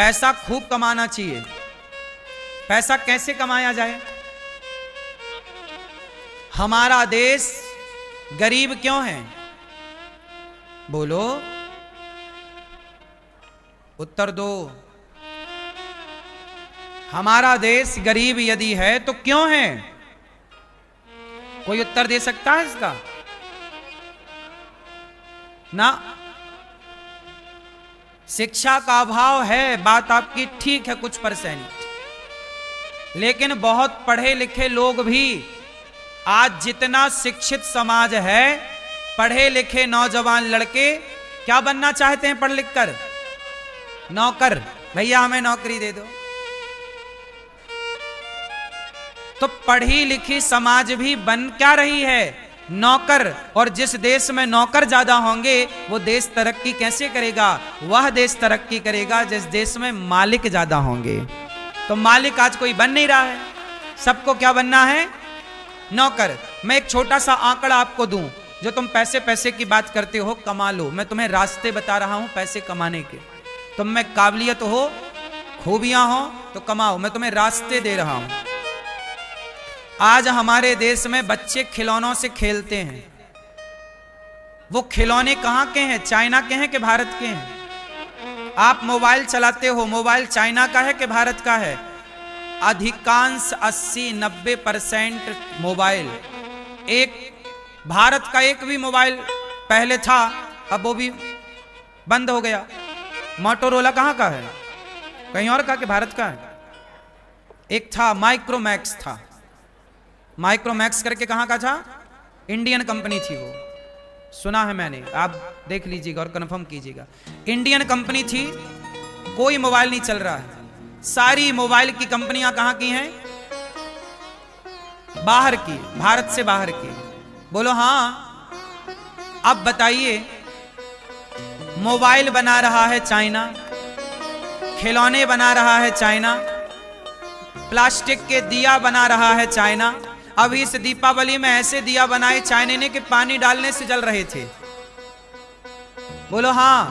पैसा खूब कमाना चाहिए। पैसा कैसे कमाया जाए? हमारा देश गरीब क्यों है? बोलो, उत्तर दो। हमारा देश गरीब यदि है तो क्यों है? कोई उत्तर दे सकता है इसका? ना, शिक्षा का अभाव है, बात आपकी ठीक है कुछ परसेंट, लेकिन बहुत पढ़े लिखे लोग भी, आज जितना शिक्षित समाज है, पढ़े लिखे नौजवान लड़के क्या बनना चाहते हैं पढ़ लिख कर? नौकर। भैया हमें नौकरी दे दो। तो पढ़ी लिखी समाज भी बन क्या रही है? नौकर। और जिस देश में नौकर ज्यादा होंगे वो देश तरक्की कैसे करेगा? वह देश तरक्की करेगा जिस देश में मालिक ज्यादा होंगे। तो मालिक आज कोई बन नहीं रहा है, सबको क्या बनना है? नौकर। मैं एक छोटा सा आंकड़ा आपको दूं, जो तुम पैसे पैसे की बात करते हो, कमा लो। मैं तुम्हें रास्ते बता रहा हूं पैसे कमाने के। तुम में काबिलियत हो, खूबियां हो तो कमाओ, मैं तुम्हें रास्ते दे रहा हूं। आज हमारे देश में बच्चे खिलौनों से खेलते हैं। वो खिलौने कहां के हैं? चाइना के हैं कि भारत के हैं? आप मोबाइल चलाते हो, मोबाइल चाइना का है कि भारत का है? अधिकांश 80-90% मोबाइल एक भारत का एक भी मोबाइल पहले था, अब वो भी बंद हो गया। मोटोरोला कहां का है? कहीं और का कि भारत का है? एक था माइक्रोमैक्स था, माइक्रोमैक्स करके कहां का था? इंडियन कंपनी थी वो, सुना है मैंने, आप देख लीजिएगा और कंफर्म कीजिएगा। इंडियन कंपनी थी, कोई मोबाइल नहीं चल रहा है। सारी मोबाइल की कंपनियां कहां की हैं? बाहर की, भारत से बाहर की। बोलो हाँ। अब बताइए, मोबाइल बना रहा है चाइना, खिलौने बना रहा है चाइना, प्लास्टिक के दिया बना रहा है चाइना। अभी इस दीपावली में ऐसे दिया बनाए चाइना ने कि पानी डालने से जल रहे थे। बोलो हाँ।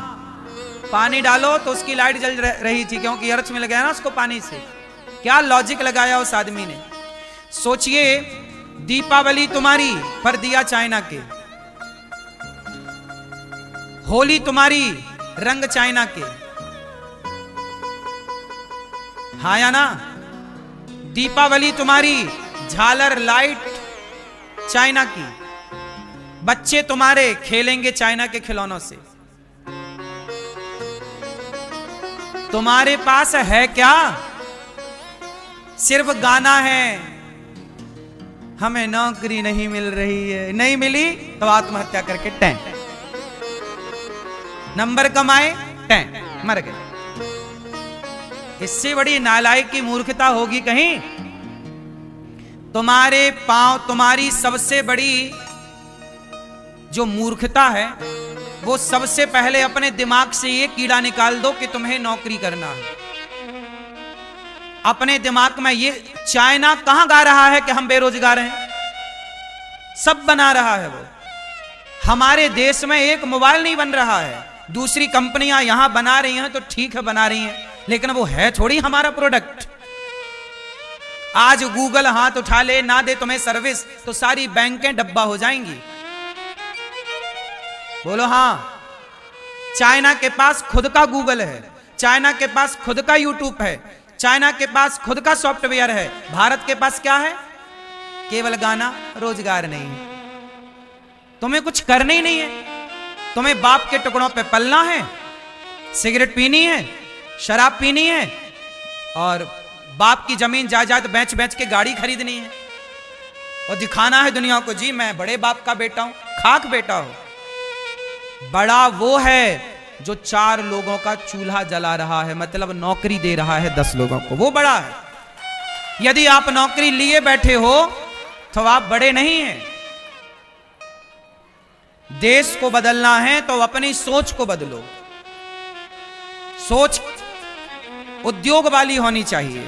पानी डालो तो उसकी लाइट जल रही थी, क्योंकि अर्थ में लगाया ना उसको पानी से। क्या लॉजिक लगाया उस आदमी ने? सोचिए, दीपावली तुम्हारी पर दिया चाइना के, होली तुम्हारी रंग चाइना के, हाँ या ना? दीपावली तुम्हारी झालर लाइट चाइना की, बच्चे तुम्हारे खेलेंगे चाइना के खिलौनों से। तुम्हारे पास है क्या? सिर्फ गाना है, हमें नौकरी नहीं मिल रही है, नहीं मिली तो आत्महत्या करके टैं, नंबर कमाए टैं, मर गए। इससे बड़ी नालायक की मूर्खता होगी कहीं? तुम्हारे पांव, तुम्हारी सबसे बड़ी जो मूर्खता है वो सबसे पहले अपने दिमाग से ये कीड़ा निकाल दो कि तुम्हें नौकरी करना है। अपने दिमाग में ये, चाइना कहां गा रहा है कि हम बेरोजगार हैं? सब बना रहा है वो। हमारे देश में एक मोबाइल नहीं बन रहा है। दूसरी कंपनियां यहां बना रही हैं तो ठीक है बना रही हैं, लेकिन वो है थोड़ी हमारा प्रोडक्ट। आज गूगल हाथ उठा ले, ना दे तुम्हें सर्विस तो सारी बैंकें डब्बा हो जाएंगी। बोलो हाँ। चाइना के पास खुद का गूगल है, चाइना के पास खुद का यूट्यूब है, चाइना के पास खुद का सॉफ्टवेयर है। भारत के पास क्या है? केवल गाना, रोजगार नहीं है। तुम्हें कुछ करना ही नहीं है। तुम्हें बाप के टुकड़ों पे पलना है, सिगरेट पीनी है, शराब पीनी है, और बाप की जमीन जायदाद बेच बेच के गाड़ी खरीदनी है, और दिखाना है दुनिया को, जी मैं बड़े बाप का बेटा हूं। खाक बेटा हो। बड़ा वो है जो 4 लोगों का चूल्हा जला रहा है, मतलब नौकरी दे रहा है 10 लोगों को, वो बड़ा है। यदि आप नौकरी लिए बैठे हो तो आप बड़े नहीं हैं। देश को बदलना है तो अपनी सोच को बदलो। सोच उद्योग वाली होनी चाहिए,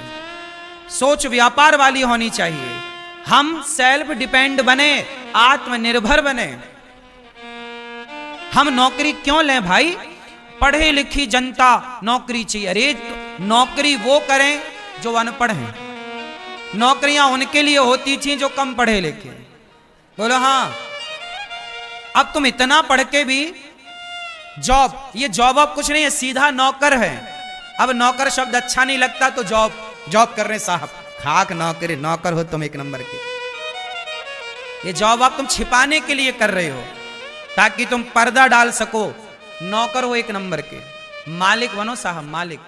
सोच व्यापार वाली होनी चाहिए। हम सेल्फ डिपेंड बने, आत्मनिर्भर बने। हम नौकरी क्यों लें भाई? पढ़े लिखी जनता नौकरी चाहिए। अरे नौकरी वो करें जो अनपढ़ हैं, नौकरियां उनके लिए होती थी जो कम पढ़े लिखे। बोलो हाँ। अब तुम इतना पढ़ के भी जॉब, ये जॉब अब कुछ नहीं है, सीधा नौकर है। अब नौकर शब्द अच्छा नहीं लगता तो जॉब कर रहे साहब, खाक नौकरी, नौकर हो तुम एक नंबर के। ये जॉब आप तुम छिपाने के लिए कर रहे हो ताकि तुम पर्दा डाल सको। नौकर हो एक नंबर के, मालिक बनो साहब, मालिक।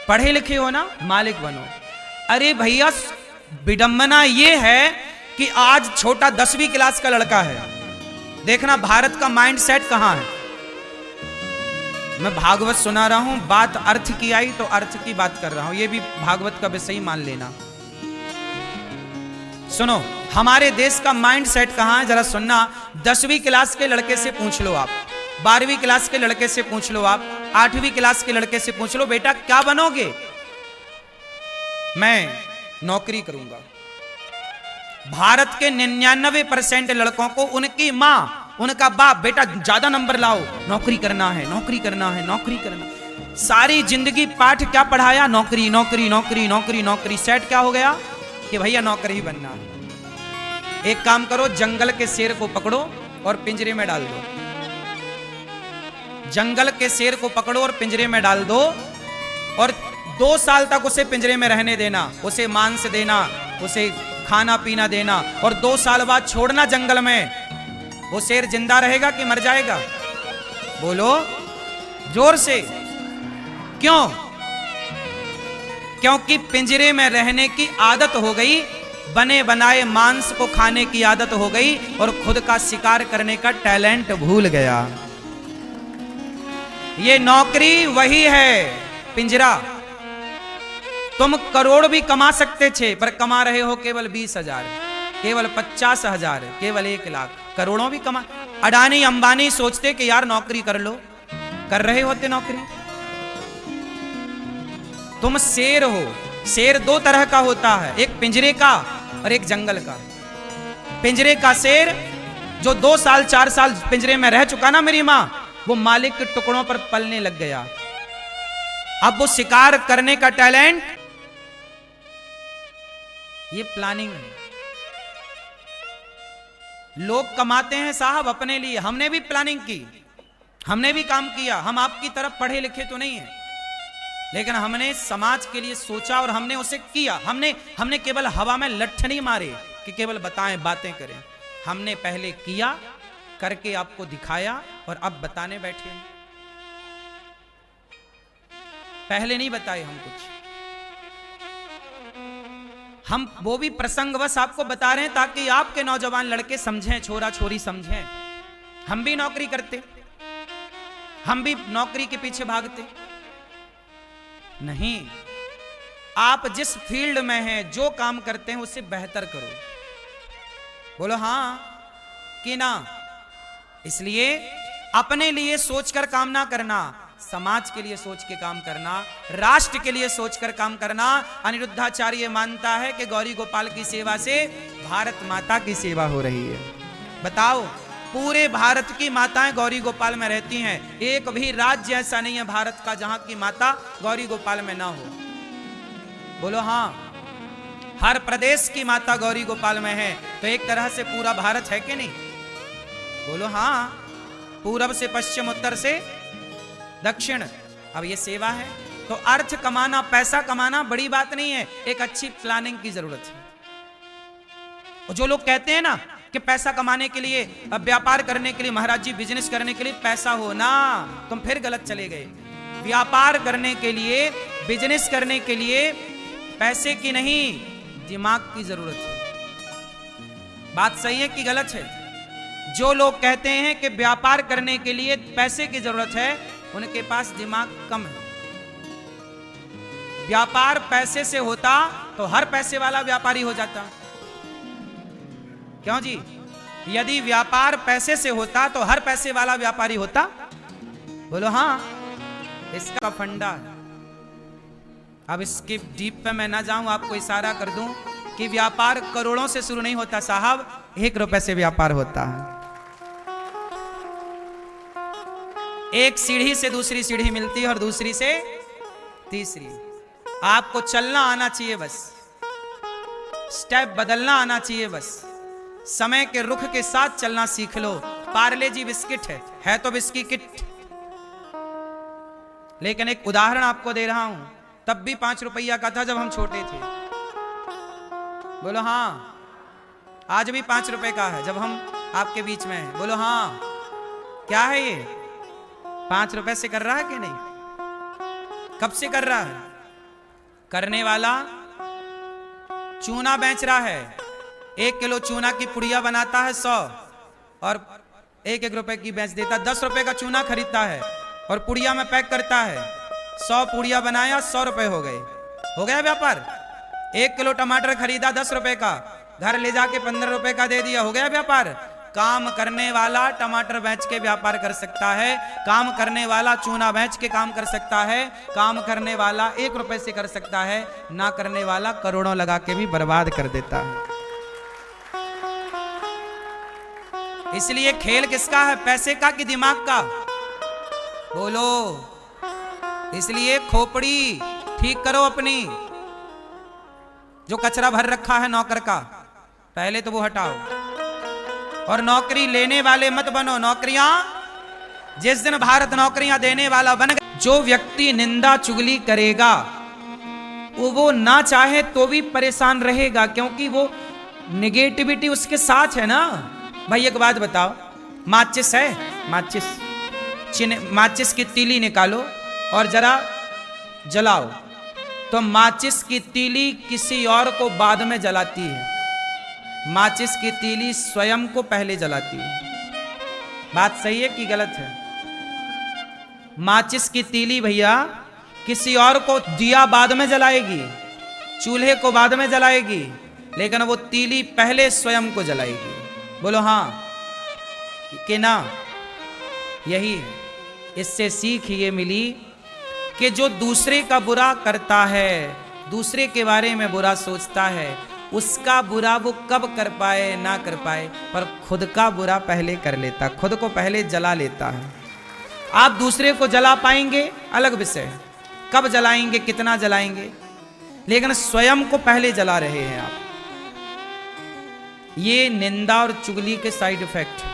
पढ़े लिखे हो ना, मालिक बनो। अरे भैया विडंबना ये है कि आज छोटा 10वीं क्लास का लड़का है, देखना भारत का माइंड सेट कहां है। मैं भागवत सुना रहा हूं, बात अर्थ की आई तो अर्थ की बात कर रहा हूं, ये भी भागवत का विषय मान लेना। सुनो हमारे देश का माइंड सेट कहां है, जरा सुनना। 10वीं क्लास के लड़के से पूछ लो आप, 12वीं क्लास के लड़के से पूछ लो आप, 8वीं क्लास के लड़के से पूछ लो, बेटा क्या बनोगे? मैं नौकरी करूंगा। भारत के 99% लड़कों को उनकी मां, उनका बाप, बेटा ज्यादा नंबर लाओ, नौकरी करना है, नौकरी करना है, नौकरी करना। सारी जिंदगी पाठ क्या पढ़ाया? नौकरी नौकरी नौकरी नौकरी नौकरी। सेट क्या हो गया कि भैया नौकरी ही बनना है। एक काम करो, जंगल के शेर को पकड़ो और पिंजरे में डाल दो। जंगल के शेर को पकड़ो और पिंजरे में डाल दो और 2 साल तक उसे पिंजरे में रहने देना, उसे मांस देना, उसे खाना पीना देना, और 2 साल बाद छोड़ना जंगल में। वो शेर जिंदा रहेगा कि मर जाएगा? बोलो जोर से। क्यों? क्योंकि पिंजरे में रहने की आदत हो गई, बने बनाए मांस को खाने की आदत हो गई और खुद का शिकार करने का टैलेंट भूल गया। ये नौकरी वही है, पिंजरा। तुम करोड़ भी कमा सकते थे पर कमा रहे हो केवल 20,000, केवल 50,000, केवल 1 लाख। करोड़ों भी कमा, अडानी अंबानी सोचते कि यार नौकरी कर लो, कर रहे होते नौकरी। तुम शेर हो। शेर 2 तरह का होता है, एक पिंजरे का और एक जंगल का। पिंजरे का शेर जो 2 साल 4 साल पिंजरे में रह चुका ना मेरी मां, वो मालिक के टुकड़ों पर पलने लग गया। अब वो शिकार करने का टैलेंट, ये प्लानिंग है। लोग कमाते हैं साहब अपने लिए, हमने भी प्लानिंग की, हमने भी काम किया। हम आपकी तरफ पढ़े लिखे तो नहीं है, लेकिन हमने समाज के लिए सोचा और हमने उसे किया। हमने केवल हवा में लठ नहीं मारे कि केवल बताएं, बातें करें। हमने पहले किया, करके आपको दिखाया और अब बताने बैठे हैं। पहले नहीं बताए हम कुछ, हम वो भी प्रसंगवश आपको बता रहे हैं ताकि आपके नौजवान लड़के समझें, छोरा छोरी समझें। हम भी नौकरी करते, हम भी नौकरी के पीछे भागते नहीं। आप जिस फील्ड में हैं, जो काम करते हैं उससे बेहतर करो। बोलो हाँ कि ना? इसलिए अपने लिए सोचकर काम ना करना, समाज के लिए सोच के काम करना, राष्ट्र के लिए सोचकर काम करना। अनिरुद्धाचार्य मानता है कि गौरी गोपाल की सेवा से भारत माता की सेवा हो रही है। बताओ, पूरे भारत की माताएं गौरी गोपाल में रहती हैं। एक भी राज्य ऐसा नहीं है भारत का जहां की माता गौरी गोपाल में ना हो। बोलो हाँ। हर प्रदेश की माता गौरी गोपाल में है, तो एक तरह से पूरा भारत है कि नहीं? बोलो हाँ। पूरब से पश्चिम, उत्तर से दक्षिण। अब ये सेवा है, तो अर्थ कमाना, पैसा कमाना बड़ी बात नहीं है, एक अच्छी प्लानिंग की जरूरत है। और जो लोग कहते हैं ना कि पैसा कमाने के लिए, व्यापार करने के लिए, महाराज जी बिजनेस करने के लिए पैसा हो ना, तुम फिर गलत चले गए। व्यापार करने के लिए, बिजनेस करने के लिए पैसे की नहीं, दिमाग की जरूरत है। बात सही है कि गलत है? जो लोग कहते हैं कि व्यापार करने के लिए पैसे की जरूरत है, उनके पास दिमाग कम है। व्यापार पैसे से होता तो हर पैसे वाला व्यापारी हो जाता। क्यों जी? यदि व्यापार पैसे से होता तो हर पैसे वाला व्यापारी होता। बोलो हाँ। इसका फंडा है। अब इसके डीप पे मैं ना जाऊं, आपको इशारा कर दूं कि व्यापार करोड़ों से शुरू नहीं होता साहब, 1 रुपए से व्यापार होता है। एक सीढ़ी से दूसरी सीढ़ी मिलती है और दूसरी से तीसरी। आपको चलना आना चाहिए, बस स्टेप बदलना आना चाहिए, बस समय के रुख के साथ चलना सीख लो। पार्ले जी बिस्किट है तो बिस्की किट। लेकिन एक उदाहरण आपको दे रहा हूं, तब भी 5 रुपया का था जब हम छोटे थे। बोलो हाँ। आज भी 5 रुपए का है जब हम आपके बीच में हैं। बोलो हाँ। क्या है ये? 5 रुपए से कर रहा है कि नहीं? कब से कर रहा है? करने वाला चूना बेच रहा है। 1 किलो चूना की पुड़िया बनाता है 100 और 1-1 रुपए की बेच देता। 10 रुपए का चूना खरीदता है और पुड़िया में पैक करता है। 100 पुड़िया बनाया, 100 रुपए हो गए। हो गया व्यापार। 1 किलो टमाटर खरीदा 10 रुपए का, घर ले जाके 15 रुपए का दे दिया। हो गया व्यापार। काम करने वाला टमाटर बेच के व्यापार कर सकता है, काम करने वाला चूना बेच के काम कर सकता है, काम करने वाला 1 रुपए से कर सकता है, ना करने वाला करोड़ों लगा के भी बर्बाद कर देता है। इसलिए खेल किसका है? पैसे का कि दिमाग का? बोलो। इसलिए खोपड़ी ठीक करो अपनी। जो कचरा भर रखा है नौकर का, पहले तो वो हटाओ। और नौकरी लेने वाले मत बनो। नौकरियां, जिस दिन भारत नौकरियां देने वाला बन गया, जो व्यक्ति निंदा चुगली करेगा वो ना चाहे तो भी परेशान रहेगा, क्योंकि वो निगेटिविटी उसके साथ है ना। भाई एक बात बताओ, माचिस है, माचिस की तीली निकालो और जरा जलाओ, तो माचिस की तीली किसी और को बाद में जलाती है, माचिस की तीली स्वयं को पहले जलाती है। बात सही है कि गलत है? माचिस की तीली भैया किसी और को दिया बाद में जलाएगी, चूल्हे को बाद में जलाएगी, लेकिन वो तीली पहले स्वयं को जलाएगी। बोलो हाँ कि ना? यही है। इससे सीख ये मिली कि जो दूसरे का बुरा करता है, दूसरे के बारे में बुरा सोचता है, उसका बुरा वो कब कर पाए ना कर पाए, पर खुद का बुरा पहले कर लेता, खुद को पहले जला लेता है। आप दूसरे को जला पाएंगे अलग विषय है, कब जलाएंगे, कितना जलाएंगे, लेकिन स्वयं को पहले जला रहे हैं आप। ये निंदा और चुगली के साइड इफेक्ट है।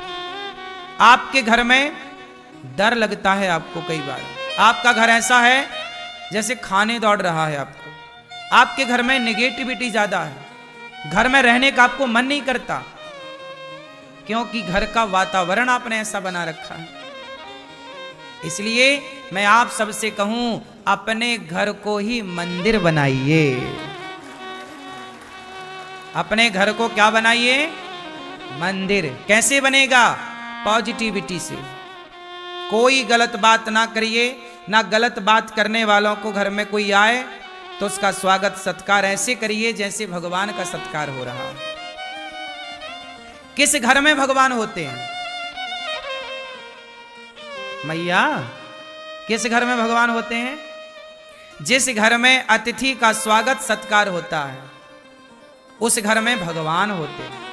आपके घर में डर लगता है आपको, कई बार आपका घर ऐसा है जैसे खाने दौड़ रहा है आपको, आपके घर में नेगेटिविटी ज्यादा है, घर में रहने का आपको मन नहीं करता, क्योंकि घर का वातावरण आपने ऐसा बना रखा है। इसलिए मैं आप सबसे कहूं, अपने घर को ही मंदिर बनाइए। अपने घर को क्या बनाइए? मंदिर। कैसे बनेगा? पॉजिटिविटी से। कोई गलत बात ना करिए, ना गलत बात करने वालों को घर में कोई आए तो उसका स्वागत सत्कार ऐसे करिए जैसे भगवान का सत्कार हो रहा। किस घर में भगवान होते हैं? मैया, किस घर में भगवान होते हैं? जिस घर में अतिथि का स्वागत सत्कार होता है, उस घर में भगवान होते हैं।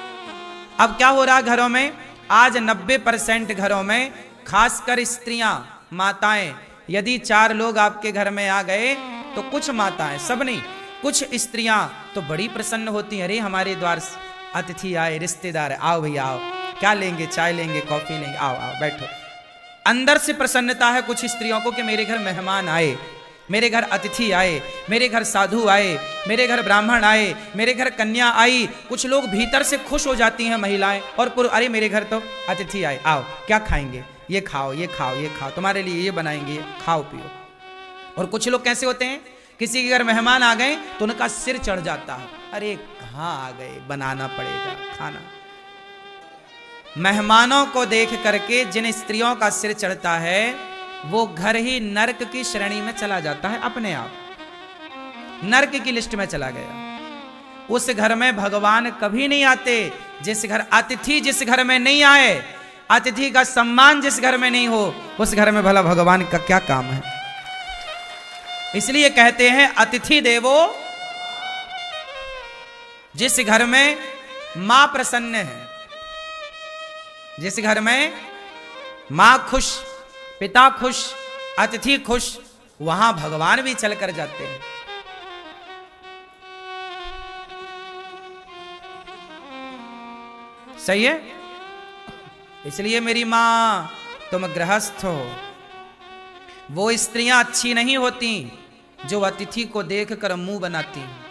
अब क्या हो रहा है घरों में? आज 90% घरों में, खासकर स्त्रियां, माताएं, यदि 4 लोग आपके घर में आ गए तो कुछ माताएं, सब नहीं, कुछ स्त्रियां तो बड़ी प्रसन्न होती हैं। अरे हमारे द्वार अतिथि आए, रिश्तेदार, आओ भैया आओ, क्या लेंगे? चाय लेंगे, कॉफी लेंगे, आओ आओ बैठो। अंदर से प्रसन्नता है कुछ स्त्रियों को कि मेरे घर मेहमान आए, मेरे घर अतिथि आए, मेरे घर साधु आए, मेरे घर ब्राह्मण आए, मेरे घर कन्या आई। कुछ लोग भीतर से खुश हो जाती हैं महिलाएं और पुरुष, अरे मेरे घर तो अतिथि आए, आओ क्या खाएंगे, ये खाओ ये खाओ ये खाओ, तुम्हारे लिए ये बनाएंगे, खाओ पियो। और कुछ लोग कैसे होते हैं, किसी के घर मेहमान आ गए तो उनका सिर चढ़ जाता है, अरे कहाँ आ गए, बनाना पड़ेगा खाना। मेहमानों को देख करके जिन स्त्रियों का सिर चढ़ता है वो घर ही नरक की श्रेणी में चला जाता है, अपने आप नरक की लिस्ट में चला गया। उस घर में भगवान कभी नहीं आते। जिस घर अतिथि जिस घर में नहीं आए, अतिथि का सम्मान जिस घर में नहीं हो, उस घर में भला भगवान का क्या काम है? इसलिए कहते हैं अतिथि देवो। जिस घर में मां प्रसन्न है, जिस घर में मां खुश, पिता खुश, अतिथि खुश, वहां भगवान भी चलकर जाते हैं। सही है। इसलिए मेरी मां तुम गृहस्थ हो। वो स्त्रियां अच्छी नहीं होती जो अतिथि को देखकर मुंह बनाती हैं।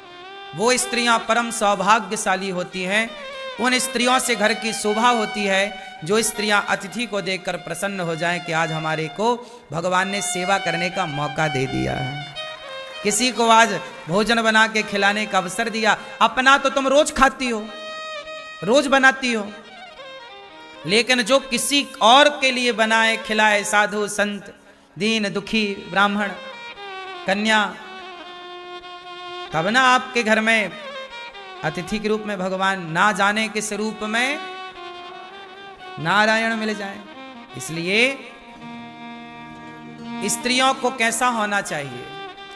वो स्त्रियां परम सौभाग्यशाली होती हैं। उन स्त्रियों से घर की शोभा होती है जो स्त्रियां अतिथि को देखकर प्रसन्न हो जाएं कि आज हमारे को भगवान ने सेवा करने का मौका दे दिया है, किसी को आज भोजन बना के खिलाने का अवसर दिया। अपना तो तुम रोज खाती हो, रोज बनाती हो, लेकिन जो किसी और के लिए बनाए खिलाए, साधु संत, दीन दुखी, ब्राह्मण, कन्या, तब ना आपके घर में अतिथि के रूप में भगवान ना जाने किस रूप में नारायण मिल जाए। इसलिए स्त्रियों को कैसा होना चाहिए,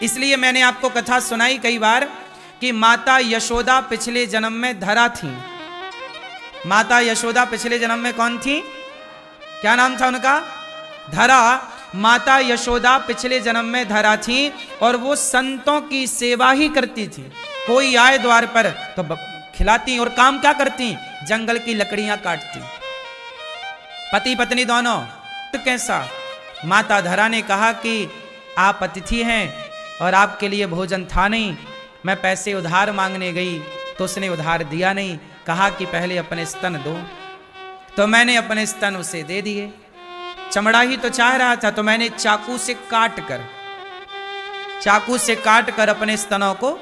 इसलिए मैंने आपको कथा सुनाई कई बार कि माता यशोदा पिछले जन्म में धरा थी। माता यशोदा पिछले जन्म में कौन थी? क्या नाम था उनका? धरा। माता यशोदा पिछले जन्म में धरा थी और वो संतों की सेवा ही करती थी। कोई आए द्वार पर तो खिलाती, और काम क्या करती? जंगल की लकड़ियां काटती। पति पत्नी दोनों। तो कैसा? माता धरा ने कहा कि आप अतिथि हैं और आपके लिए भोजन था नहीं। मैं पैसे उधार मांगने गई तो उसने उधार दिया नहीं, कहा कि पहले अपने स्तन दो, तो मैंने अपने स्तन उसे दे दिए। चमड़ा ही तो चाह रहा था तो मैंने चाकू से काट कर अपने स्तनों को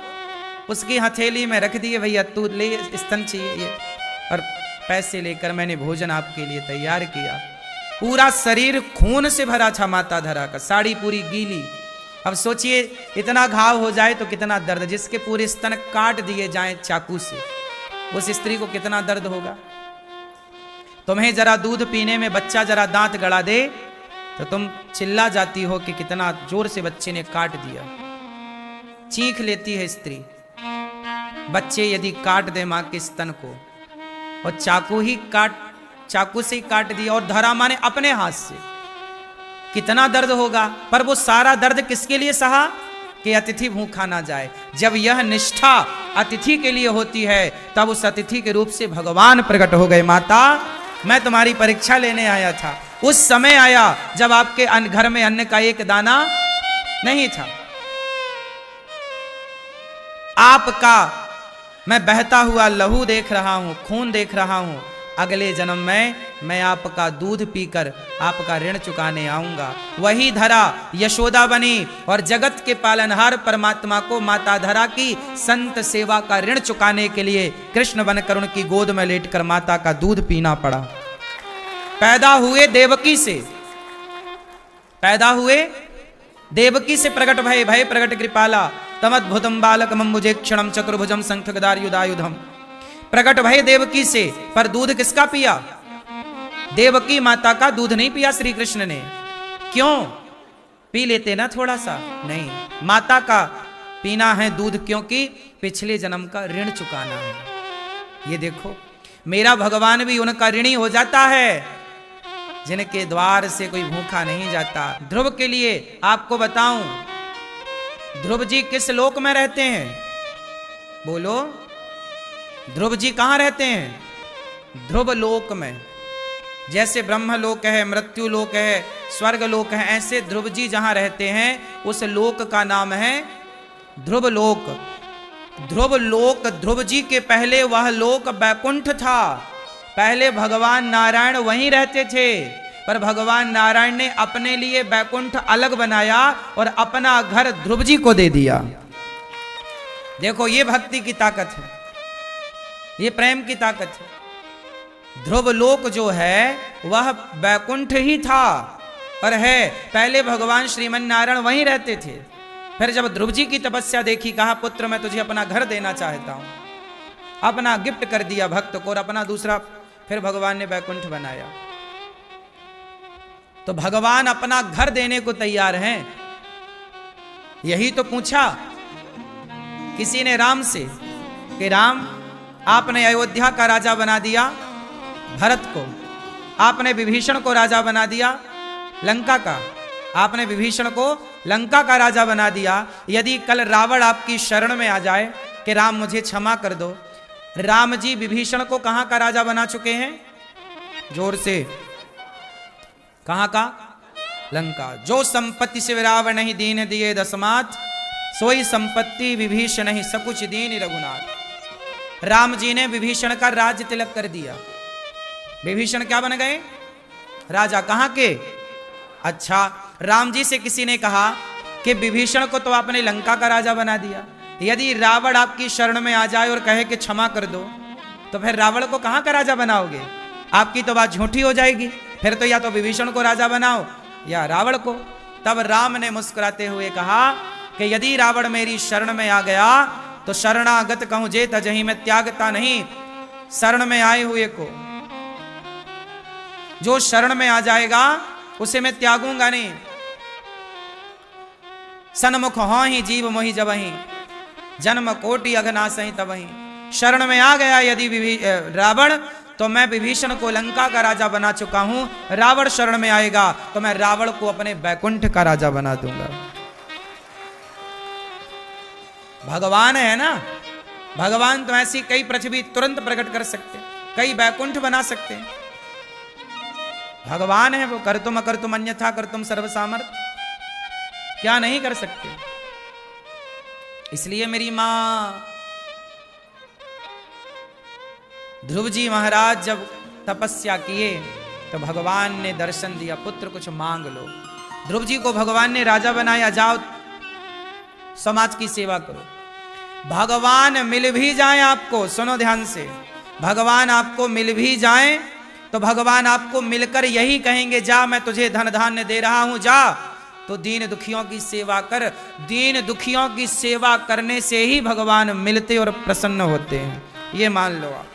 उसकी हथेली में रख दिए। भैया तू ले, स्तन चाहिए ये, और पैसे लेकर मैंने भोजन आपके लिए तैयार किया। पूरा शरीर खून से भरा था माता धरा का, साड़ी पूरी गीली। अब सोचिए इतना घाव हो जाए तो कितना दर्द, जिसके पूरे स्तन काट दिए जाएं चाकू से, उस स्त्री को कितना दर्द होगा। तुम्हें जरा दूध पीने में बच्चा जरा दांत गड़ा दे तो तुम चिल्ला जाती हो कि कितना जोर से बच्चे ने काट दिया। चीख लेती है स्त्री। बच्चे यदि काट दे मां के स्तन को, और चाकू से ही काट दिया, और धरा मां ने अपने हाथ से, कितना दर्द होगा। पर वो सारा दर्द किसके लिए सहा? कि अतिथि भूखा ना जाए। जब यह निष्ठा अतिथि के लिए होती है तब उस अतिथि के रूप से भगवान प्रकट हो गए। माता, मैं तुम्हारी परीक्षा लेने आया था। उस समय आया जब आपके घर में अन्न का एक दाना नहीं था। आपका मैं बहता हुआ लहू देख रहा हूं, खून देख रहा हूं। अगले जन्म में मैं आपका दूध पीकर आपका ऋण चुकाने आऊंगा। वही धरा यशोदा बनी और जगत के पालनहार परमात्मा को माता धरा की संत सेवा का ऋण चुकाने के लिए कृष्ण बनकर उनकी गोद में लेटकर माता का दूध पीना पड़ा। पैदा हुए देवकी से, प्रकट भय प्रकट कृपाला तमद्भुतम बालकमं मुजेक्षणं चतुर्भुजं शंखगदायुधायुधम। प्रकट भय देवकी से, पर दूध किसका पिया? देवकी माता का दूध नहीं पिया श्री कृष्ण ने। क्यों? पी लेते ना थोड़ा सा? नहीं, माता का पीना है दूध, क्योंकि पिछले जन्म का ऋण चुकाना है। ये देखो, मेरा भगवान भी उनका ऋणी हो जाता है जिनके द्वार से कोई भूखा नहीं जाता। ध्रुव के लिए आपको बताऊं, ध्रुव जी किस लोक में रहते हैं? बोलो, ध्रुव जी कहां रहते हैं? ध्रुव लोक में। जैसे ब्रह्म लोक है, मृत्यु लोक है, स्वर्ग लोक है, ऐसे ध्रुव जी जहां रहते हैं उस लोक का नाम है ध्रुव लोक। ध्रुव लोक, ध्रुव जी के पहले वह लोक बैकुंठ था। पहले भगवान नारायण वहीं रहते थे, पर भगवान नारायण ने अपने लिए बैकुंठ अलग बनाया और अपना घर ध्रुव जी को दे दिया। देखो, ये भक्ति की ताकत है, ये प्रेम की ताकत है। ध्रुव लोक जो है वह बैकुंठ ही था और है। पहले भगवान श्रीमन नारायण वहीं रहते थे। फिर जब ध्रुव जी की तपस्या देखी, कहा पुत्र मैं तुझे अपना घर देना चाहता हूं। अपना गिफ्ट कर दिया भक्त को, और अपना दूसरा फिर भगवान ने बैकुंठ बनाया। तो भगवान अपना घर देने को तैयार हैं। यही तो पूछा किसी ने राम से कि राम, आपने अयोध्या का राजा बना दिया भरत को, आपने विभीषण को राजा बना दिया लंका का। आपने विभीषण को लंका का राजा बना दिया। यदि कल रावण आपकी शरण में आ जाए कि राम मुझे क्षमा कर दो, राम जी विभीषण को कहां का राजा बना चुके हैं? जोर से, कहां का? लंका। जो संपत्ति से रावण ही दीन दिए दसमात, सोई संपत्ति विभीषण ही सकुच दीन रघुनाथ। राम जी ने विभीषण का राज्य तिलक कर दिया। विभीषण क्या बन गए? राजा। कहां के? अच्छा, राम जी से किसी ने कहा कि विभीषण को तो आपने लंका का राजा बना दिया, यदि रावण आपकी शरण में आ जाए और कहे कि क्षमा कर दो, तो फिर रावण को कहां का राजा बनाओगे? आपकी तो बात झूठी हो जाएगी। फिर तो या तो विभीषण को राजा बनाओ या रावण को। तब राम ने मुस्कुराते हुए कहा कि यदि रावण मेरी शरण में आ गया तो शरणागत कहूं जे तजहि, मैं त्यागता नहीं शरण में आए हुए को। जो शरण में आ जाएगा उसे मैं त्यागूंगा नहीं। सन्मुख हो ही जीव मोहि जबहि, जन्म कोटि अघनासहि तबहि। शरण में आ गया यदि रावण, तो मैं विभीषण को लंका का राजा बना चुका हूं। रावण शरण में आएगा तो मैं रावण को अपने बैकुंठ का राजा बना दूंगा। भगवान है ना, भगवान तो ऐसी कई पृथ्वी तुरंत प्रकट कर सकते, कई बैकुंठ बना सकते। भगवान है वो, कर तुम अकर तुम अन्यथा कर तुम सर्वसामर्थ, क्या नहीं कर सकते। इसलिए मेरी मां ध्रुव जी महाराज जब तपस्या किए तो भगवान ने दर्शन दिया, पुत्र कुछ मांग लो। ध्रुव जी को भगवान ने राजा बनाया, जाओ समाज की सेवा करो। भगवान मिल भी जाए आपको, सुनो ध्यान से, भगवान आपको मिल भी जाए तो भगवान आपको मिलकर यही कहेंगे, जा मैं तुझे धन धान्य दे रहा हूं, जा तो दीन दुखियों की सेवा कर। दीन दुखियों की सेवा करने से ही भगवान मिलते और प्रसन्न होते हैं, ये मान लो आप।